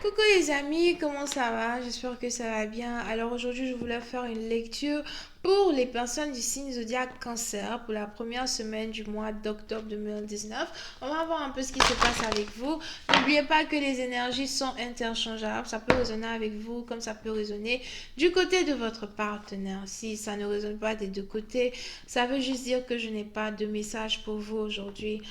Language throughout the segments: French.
Coucou les amis, comment ça va? J'espère que ça va bien. Alors aujourd'hui, je voulais faire une lecture pour les personnes du signe zodiaque Cancer pour la première semaine du mois d'octobre 2019. On va voir un peu ce qui se passe avec vous. N'oubliez pas que les énergies sont interchangeables. Ça peut résonner avec vous comme ça peut résonner du côté de votre partenaire. Si ça ne résonne pas des deux côtés, ça veut juste dire que je n'ai pas de message pour vous aujourd'hui.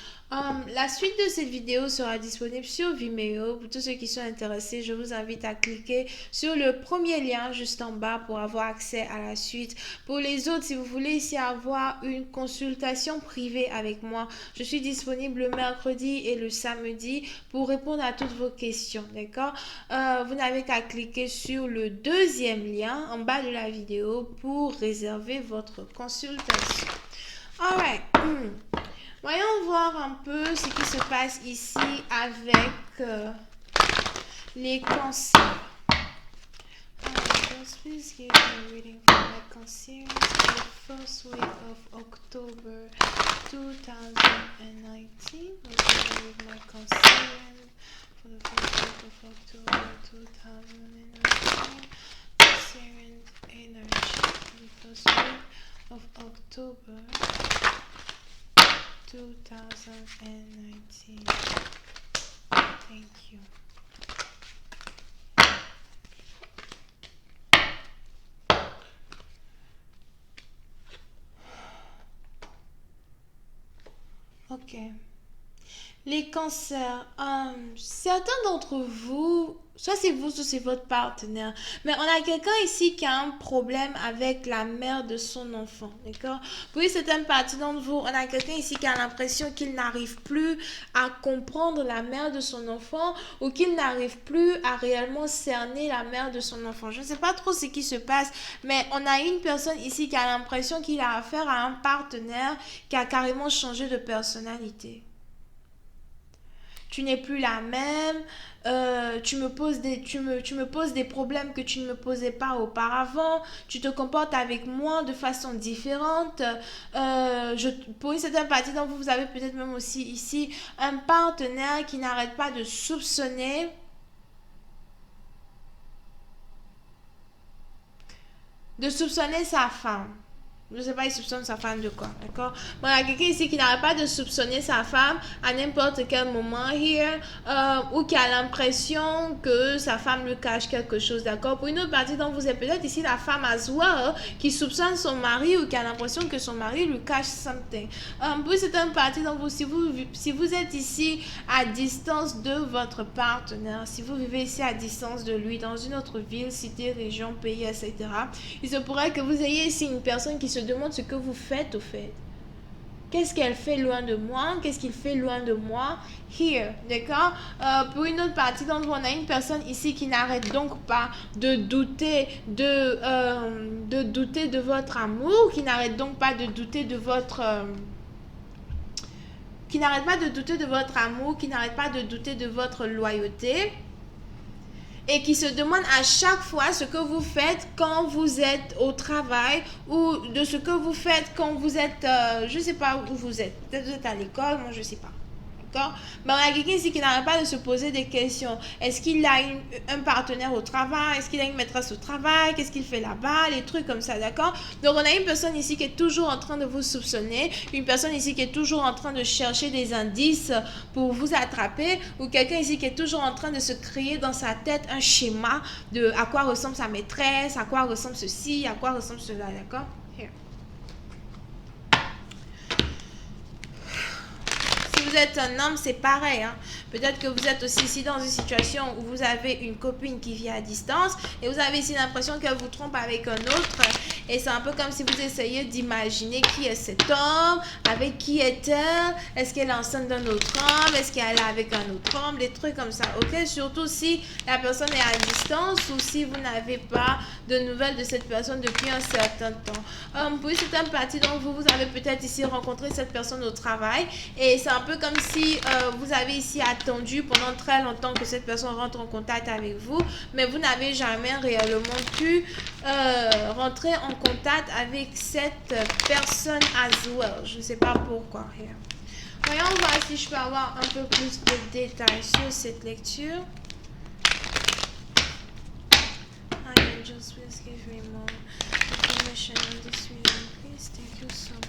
La suite de cette vidéo sera disponible sur Vimeo. Pour tous ceux qui sont intéressés, je vous invite à cliquer sur le premier lien juste en bas pour avoir accès à la suite. Pour les autres, si vous voulez ici avoir une consultation privée avec moi, je suis disponible le mercredi et le samedi pour répondre à toutes vos questions, d'accord? Vous n'avez qu'à cliquer sur le deuxième lien en bas de la vidéo pour réserver votre consultation. Alright. Voyons voir un peu ce qui se passe ici avec les cancers. Please give me a reading for my cancers for the first week of October 2019. With my cancers for the first week of October 2019. Cancerian energy for the first week of October 2019. Thank you. Ok. Les cancers, certains d'entre vous, soit c'est vous, soit c'est votre partenaire, mais on a quelqu'un ici qui a un problème avec la mère de son enfant, d'accord? Pour une certaine partie d'entre vous, on a quelqu'un ici qui a l'impression qu'il n'arrive plus à comprendre la mère de son enfant ou qu'il n'arrive plus à réellement cerner la mère de son enfant. Je ne sais pas trop ce qui se passe, mais on a une personne ici qui a l'impression qu'il a affaire à un partenaire qui a carrément changé de personnalité. Tu n'es plus la même, tu me poses des problèmes que tu ne me posais pas auparavant, tu te comportes avec moi de façon différente. Pour une certaine partie d'entre vous, vous avez peut-être même aussi ici un partenaire qui n'arrête pas de soupçonner sa femme. Je ne sais pas, il soupçonne sa femme de quoi, d'accord? Bon, il y a quelqu'un ici qui n'arrête pas de soupçonner sa femme à n'importe quel moment here, ou qui a l'impression que sa femme lui cache quelque chose, d'accord? Pour une autre partie dont vous êtes peut-être ici la femme as well, qui soupçonne son mari ou qui a l'impression que son mari lui cache something. Pour certaines parties d'entre vous, si vous êtes ici à distance de votre partenaire, si vous vivez ici à distance de lui, dans une autre ville, cité, région, pays, etc., il se pourrait que vous ayez ici une personne qui se demande ce que vous faites au fait. Qu'est-ce qu'elle fait loin de moi? Qu'est-ce qu'il fait loin de moi? Here, d'accord? Pour une autre partie d'entre vous, on a une personne ici qui n'arrête donc pas de douter de votre amour, qui n'arrête donc pas de douter de votre... qui n'arrête pas de douter de votre amour, qui n'arrête pas de douter de votre loyauté. Et qui se demande à chaque fois ce que vous faites quand vous êtes au travail ou de ce que vous faites quand vous êtes, je ne sais pas où vous êtes. Peut-être vous êtes à l'école, moi je ne sais pas. D'accord? Mais on a quelqu'un ici qui n'arrête pas de se poser des questions. Est-ce qu'il a un partenaire au travail? Est-ce qu'il a une maîtresse au travail? Qu'est-ce qu'il fait là-bas? Les trucs comme ça, d'accord? Donc on a une personne ici qui est toujours en train de vous soupçonner, une personne ici qui est toujours en train de chercher des indices pour vous attraper, ou quelqu'un ici qui est toujours en train de se créer dans sa tête un schéma de à quoi ressemble sa maîtresse, à quoi ressemble ceci, à quoi ressemble cela, d'accord? Vous êtes un homme, c'est pareil. Hein? Peut-être que vous êtes aussi ici dans une situation où vous avez une copine qui vit à distance et vous avez ici l'impression qu'elle vous trompe avec un autre. Et c'est un peu comme si vous essayez d'imaginer qui est cet homme, avec qui est-elle, est-ce qu'elle est enceinte d'un autre homme, est-ce qu'elle est avec un autre homme, des trucs comme ça. Ok, surtout si la personne est à distance ou si vous n'avez pas de nouvelles de cette personne depuis un certain temps. Pour une certaine partie d'entre vous, vous avez peut-être ici rencontré cette personne au travail et c'est un peu comme si vous avez ici attendu pendant très longtemps que cette personne rentre en contact avec vous, mais vous n'avez jamais réellement pu rentrer en contact avec cette personne as well. Je ne sais pas pourquoi. Voyons voir si je peux avoir un peu plus de détails sur cette lecture. Angels, please give me more information on this reading, please. Thank you so much.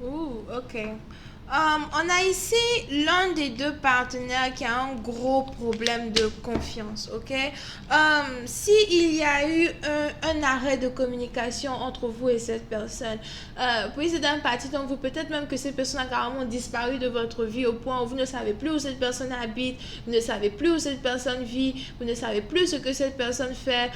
Ouh, ok. On a ici l'un des deux partenaires qui a un gros problème de confiance, ok? S'il y a eu un arrêt de communication entre vous et cette personne, puis c'est d'un parti dont vous, peut-être même que cette personne a carrément disparu de votre vie au point où vous ne savez plus où cette personne habite, vous ne savez plus où cette personne vit, vous ne savez plus ce que cette personne fait.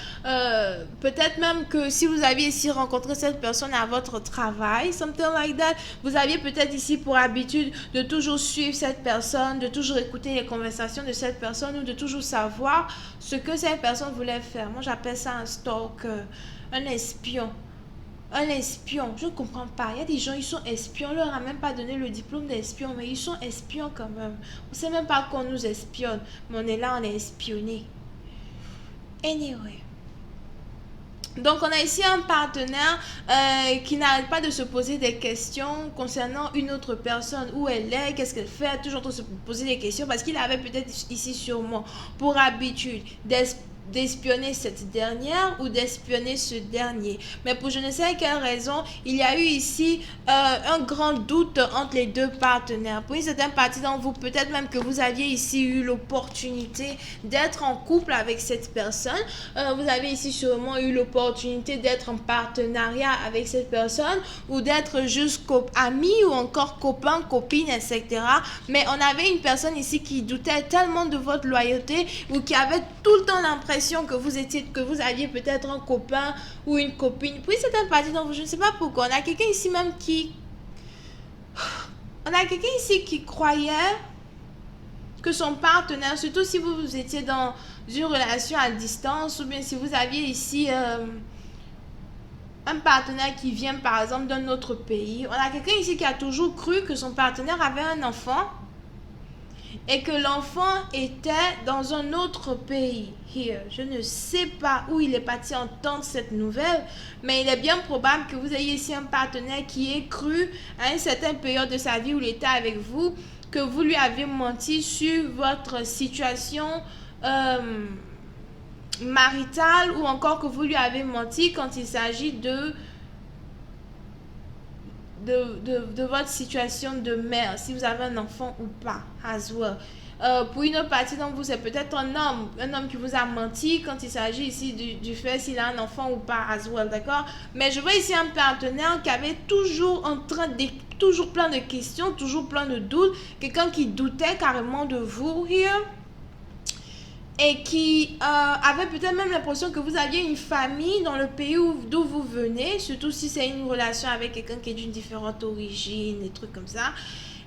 Peut-être même que si vous aviez ici rencontré cette personne à votre travail, something like that, vous aviez peut-être ici pour habitude de toujours suivre cette personne, de toujours écouter les conversations de cette personne ou de toujours savoir ce que cette personne voulait faire. Moi, j'appelle ça un stalker, un espion. Un espion, je ne comprends pas. Il y a des gens, ils sont espions, on leur a même pas donné le diplôme d'espion, mais ils sont espions quand même. On ne sait même pas qu'on nous espionne, mais on est là, on est espionné. Anyway. Donc, on a ici un partenaire qui n'arrête pas de se poser des questions concernant une autre personne, où elle est, qu'est-ce qu'elle fait, toujours se poser des questions parce qu'il avait peut-être ici sûrement pour habitude d'espionner cette dernière ou d'espionner ce dernier. Mais pour je ne sais quelle raison, il y a eu ici un grand doute entre les deux partenaires. Pour une certaine partie d'entre vous, peut-être même que vous aviez ici eu l'opportunité d'être en couple avec cette personne. Vous avez ici sûrement eu l'opportunité d'être en partenariat avec cette personne ou d'être juste amis ou encore copains, copines, etc. Mais on avait une personne ici qui doutait tellement de votre loyauté ou qui avait tout le temps l'impression que vous aviez peut-être un copain ou une copine. Puis c'est un parti dont je ne sais pas pourquoi. On a quelqu'un ici même qui... On a quelqu'un ici qui croyait que son partenaire, surtout si vous étiez dans une relation à distance ou bien si vous aviez ici un partenaire qui vient par exemple d'un autre pays. On a quelqu'un ici qui a toujours cru que son partenaire avait un enfant et que l'enfant était dans un autre pays. Here. Je ne sais pas où il est parti entendre cette nouvelle, mais il est bien probable que vous ayez ici un partenaire qui ait cru à une certaine période de sa vie où il était avec vous, que vous lui avez menti sur votre situation maritale ou encore que vous lui avez menti quand il s'agit de votre situation de mère, si vous avez un enfant ou pas, as well. Pour une autre partie d'entre vous, c'est peut-être un homme qui vous a menti quand il s'agit ici du fait s'il a un enfant ou pas, as well, d'accord? Mais je vois ici un partenaire qui avait toujours toujours plein de questions, toujours plein de doutes, quelqu'un qui doutait carrément de vous, here. Et qui avait peut-être même l'impression que vous aviez une famille dans le pays d'où vous venez, surtout si c'est une relation avec quelqu'un qui est d'une différente origine, des trucs comme ça.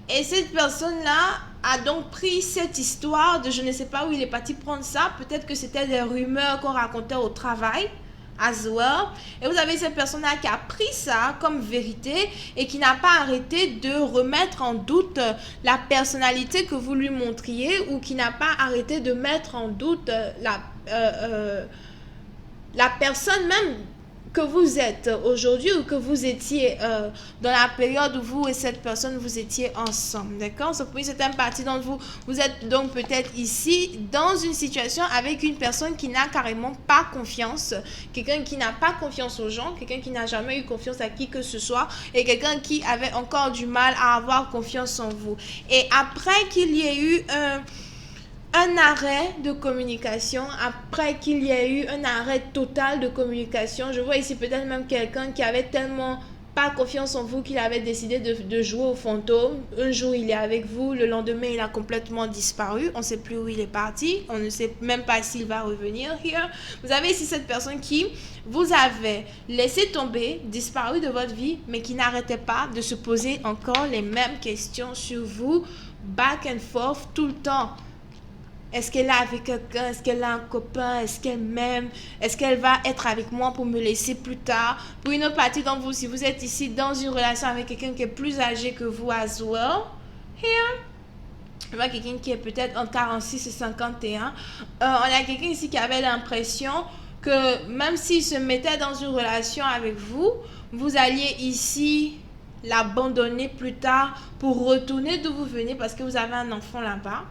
Et cette personne-là a donc pris cette histoire de je ne sais pas où il est parti prendre ça, peut-être que c'était des rumeurs qu'on racontait au travail, as well. Et vous avez cette personne-là qui a pris ça comme vérité et qui n'a pas arrêté de remettre en doute la personnalité que vous lui montriez ou qui n'a pas arrêté de mettre en doute la personne même que vous êtes aujourd'hui ou que vous étiez dans la période où vous et cette personne vous étiez ensemble, d'accord? C'est une partie d'entre vous. Vous êtes donc peut-être ici dans une situation avec une personne qui n'a carrément pas confiance, quelqu'un qui n'a pas confiance aux gens, quelqu'un qui n'a jamais eu confiance à qui que ce soit et quelqu'un qui avait encore du mal à avoir confiance en vous. Et après qu'il y ait eu un arrêt de communication, après qu'il y ait eu un arrêt total de communication, je vois ici peut-être même quelqu'un qui avait tellement pas confiance en vous qu'il avait décidé de jouer au fantôme. Un jour il est avec vous, le lendemain il a complètement disparu, on ne sait plus où il est parti, on ne sait même pas s'il va revenir here. Vous avez ici cette personne qui vous avait laissé tomber, disparu de votre vie, mais qui n'arrêtait pas de se poser encore les mêmes questions sur vous, back and forth tout le temps. Est-ce qu'elle est avec quelqu'un? Est-ce qu'elle a un copain? Est-ce qu'elle m'aime? Est-ce qu'elle va être avec moi pour me laisser plus tard? Pour une autre partie d'entre vous, si vous êtes ici dans une relation avec quelqu'un qui est plus âgé que vous as well, here, je vois quelqu'un qui est peut-être en 46 et 51. On a quelqu'un ici qui avait l'impression que même s'il se mettait dans une relation avec vous, vous alliez ici l'abandonner plus tard pour retourner d'où vous venez parce que vous avez un enfant là-bas.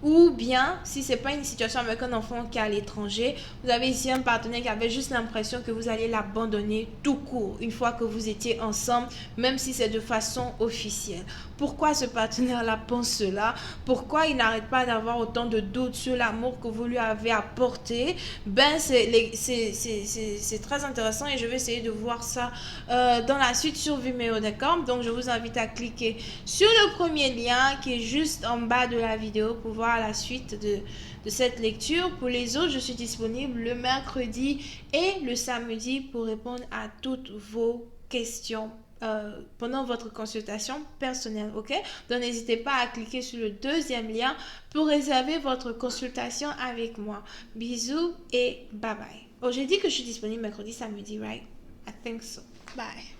Ou bien, si ce n'est pas une situation avec un enfant qui est à l'étranger, vous avez ici un partenaire qui avait juste l'impression que vous allez l'abandonner tout court une fois que vous étiez ensemble, même si c'est de façon officielle. Pourquoi ce partenaire-là pense cela? Pourquoi il n'arrête pas d'avoir autant de doutes sur l'amour que vous lui avez apporté? Ben, c'est très intéressant et je vais essayer de voir ça dans la suite sur Vimeo, d'accord? Donc, je vous invite à cliquer sur le premier lien qui est juste en bas de la vidéo pour voir la suite de cette lecture. Pour les autres, je suis disponible le mercredi et le samedi pour répondre à toutes vos questions pendant votre consultation personnelle, ok? Donc n'hésitez pas à cliquer sur le deuxième lien pour réserver votre consultation avec moi. Bisous et bye bye. Oh, j'ai dit que je suis disponible mercredi, samedi, right? I think so. Bye.